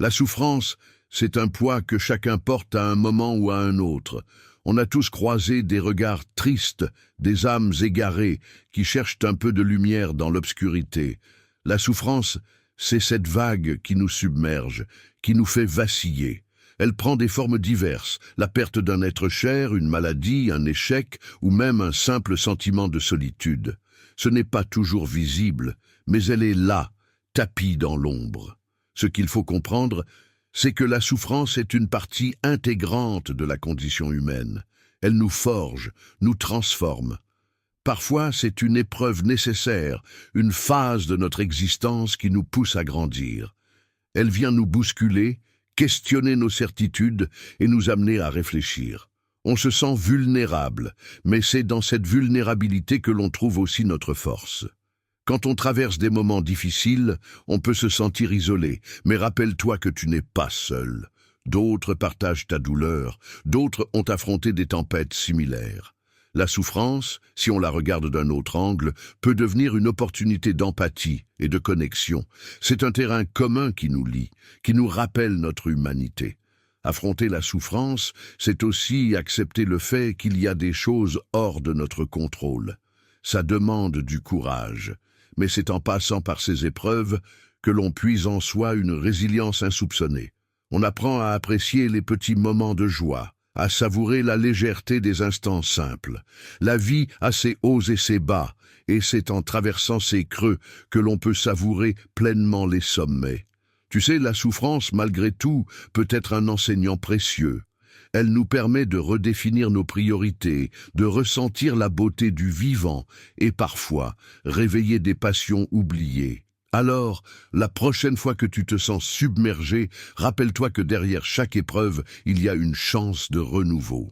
La souffrance, c'est un poids que chacun porte à un moment ou à un autre. On a tous croisé des regards tristes, des âmes égarées qui cherchent un peu de lumière dans l'obscurité. La souffrance, c'est cette vague qui nous submerge, qui nous fait vaciller. Elle prend des formes diverses, la perte d'un être cher, une maladie, un échec ou même un simple sentiment de solitude. Ce n'est pas toujours visible, mais elle est là, tapie dans l'ombre. Ce qu'il faut comprendre, c'est que la souffrance est une partie intégrante de la condition humaine. Elle nous forge, nous transforme. Parfois, c'est une épreuve nécessaire, une phase de notre existence qui nous pousse à grandir. Elle vient nous bousculer, questionner nos certitudes et nous amener à réfléchir. On se sent vulnérable, mais c'est dans cette vulnérabilité que l'on trouve aussi notre force. Quand on traverse des moments difficiles, on peut se sentir isolé, mais rappelle-toi que tu n'es pas seul. D'autres partagent ta douleur, d'autres ont affronté des tempêtes similaires. La souffrance, si on la regarde d'un autre angle, peut devenir une opportunité d'empathie et de connexion. C'est un terrain commun qui nous lie, qui nous rappelle notre humanité. Affronter la souffrance, c'est aussi accepter le fait qu'il y a des choses hors de notre contrôle. Ça demande du courage, mais c'est en passant par ces épreuves que l'on puise en soi une résilience insoupçonnée. On apprend à apprécier les petits moments de joie, à savourer la légèreté des instants simples. La vie a ses hauts et ses bas, et c'est en traversant ces creux que l'on peut savourer pleinement les sommets. Tu sais, la souffrance, malgré tout, peut être un enseignant précieux. Elle nous permet de redéfinir nos priorités, de ressentir la beauté du vivant et parfois réveiller des passions oubliées. Alors, la prochaine fois que tu te sens submergé, rappelle-toi que derrière chaque épreuve, il y a une chance de renouveau.